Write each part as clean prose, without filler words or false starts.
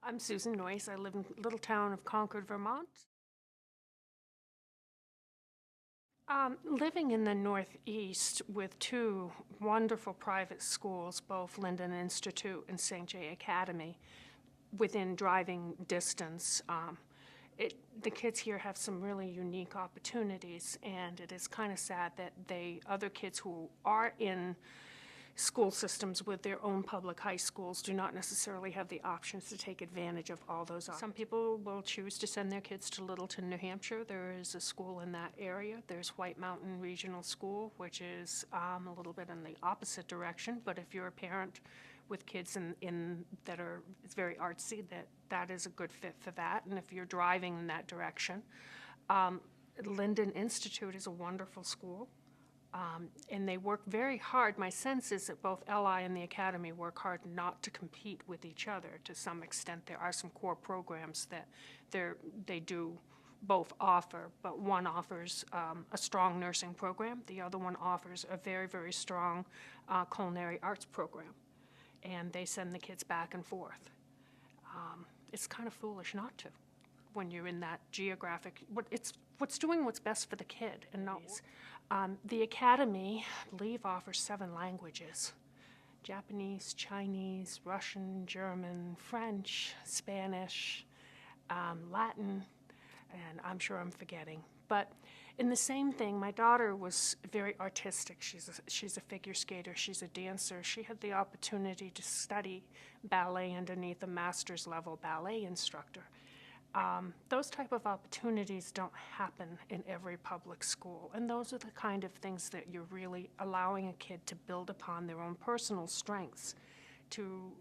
I'm Susan Noyce. I live in the little town of Concord, Vermont. Living in the Northeast with two wonderful private schools, both Linden Institute and St. J. Academy, within driving distance, the kids here have some really unique opportunities, and it is kind of sad that other kids who are in school systems with their own public high schools do not necessarily have the options to take advantage of all those. Some people will choose to send their kids to Littleton, New Hampshire. There is a school in that area. There's White Mountain Regional School, which is a little bit in the opposite direction, but if you're a parent with kids that are, it's very artsy, that is a good fit for that. And if you're driving in that direction, Linden Institute is a wonderful school. And they work very hard. My sense is that both LI and the Academy work hard not to compete with each other. To some extent, there are some core programs that they do both offer, but one offers a strong nursing program. The other one offers a very, very strong culinary arts program. And they send the kids back and forth. It's kind of foolish not to when you're in that geographic, what's doing what's best for the kid and not. The Academy, I believe, offers 7 languages: Japanese, Chinese, Russian, German, French, Spanish, Latin, and I'm sure I'm forgetting. But in the same thing, my daughter was very artistic. She's a figure skater. She's a dancer. She had the opportunity to study ballet underneath a master's level ballet instructor. Those type of opportunities don't happen in every public school, and those are the kind of things that you're really allowing a kid to build upon their own personal strengths, to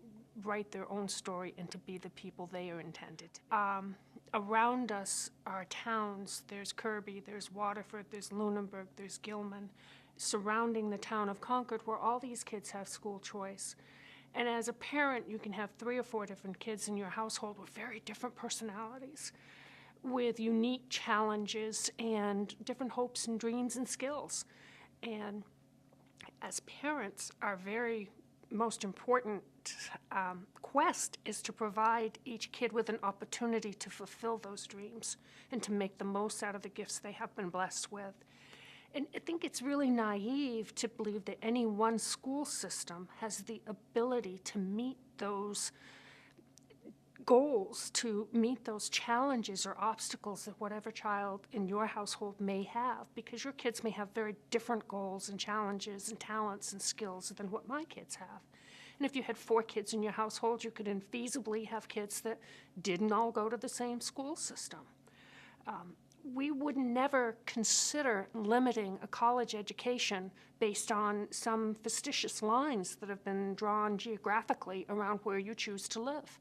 write their own story and to be the people they are intended to be. Around us are towns. There's Kirby, there's Waterford, there's Lunenburg, there's Gilman, surrounding the town of Concord, where all these kids have school choice. And as a parent, you can have 3 or 4 different kids in your household with very different personalities, with unique challenges and different hopes and dreams and skills. And as parents, our very most important quest is to provide each kid with an opportunity to fulfill those dreams and to make the most out of the gifts they have been blessed with. And I think it's really naive to believe that any one school system has the ability to meet those goals, to meet those challenges or obstacles that whatever child in your household may have, because your kids may have very different goals and challenges and talents and skills than what my kids have. And if you had 4 kids in your household, you could infeasibly have kids that didn't all go to the same school system. We would never consider limiting a college education based on some fastidious lines that have been drawn geographically around where you choose to live.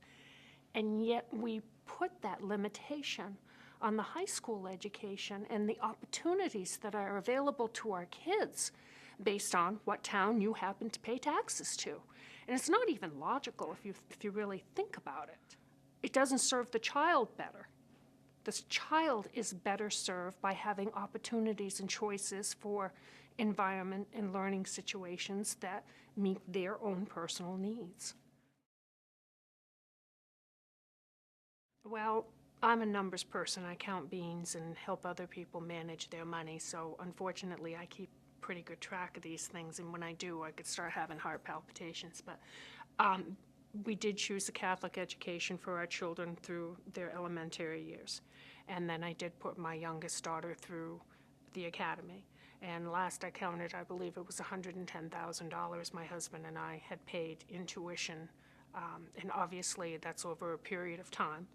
And yet we put that limitation on the high school education and the opportunities that are available to our kids based on what town you happen to pay taxes to. And it's not even logical if you really think about it. It doesn't serve the child better. This child is better served by having opportunities and choices for environment and learning situations that meet their own personal needs. Well, I'm a numbers person. I count beans and help other people manage their money, so unfortunately I keep pretty good track of these things, and when I do, I could start having heart palpitations. But we did choose a Catholic education for our children through their elementary years. And then I did put my youngest daughter through the Academy. And last I counted, I believe it was $110,000 my husband and I had paid in tuition. And obviously that's over a period of time.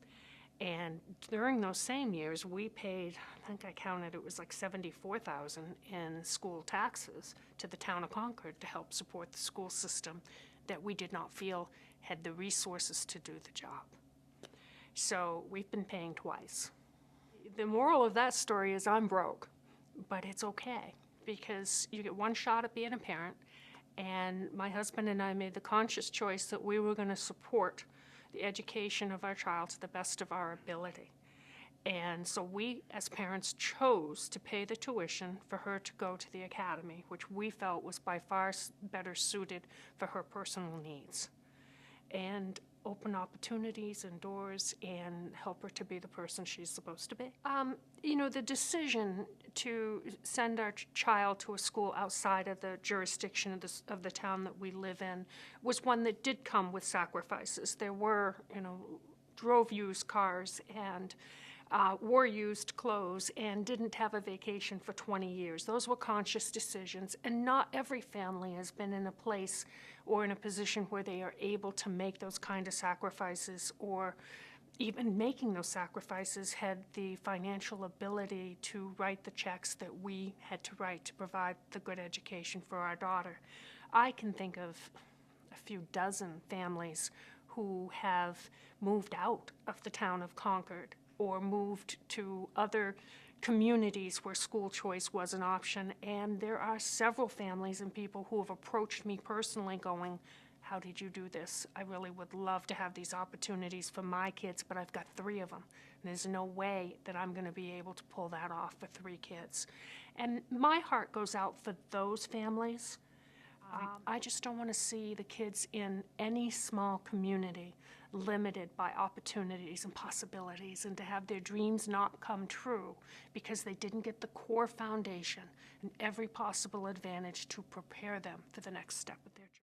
And during those same years, we paid, I think I counted, it was like $74,000 in school taxes to the town of Concord to help support the school system that we did not feel had the resources to do the job. So we've been paying twice. The moral of that story is I'm broke, but it's okay because you get one shot at being a parent, and my husband and I made the conscious choice that we were going to support the education of our child to the best of our ability. And so we, as parents, chose to pay the tuition for her to go to the Academy, which we felt was by far better suited for her personal needs. And open opportunities and doors and help her to be the person she's supposed to be. The decision to send our child to a school outside of the jurisdiction of the town that we live in was one that did come with sacrifices. There were, drove used cars and wore used clothes and didn't have a vacation for 20 years. Those were conscious decisions, and not every family has been in a place or in a position where they are able to make those kind of sacrifices, or even making those sacrifices had the financial ability to write the checks that we had to write to provide the good education for our daughter. I can think of a few dozen families who have moved out of the town of Concord or moved to other communities where school choice was an option. And there are several families and people who have approached me personally going, how did you do this? I really would love to have these opportunities for my kids, but I've got 3 of them. And there's no way that I'm going to be able to pull that off for 3 kids. And my heart goes out for those families. I just don't want to see the kids in any small community limited by opportunities and possibilities, and to have their dreams not come true because they didn't get the core foundation and every possible advantage to prepare them for the next step of their journey.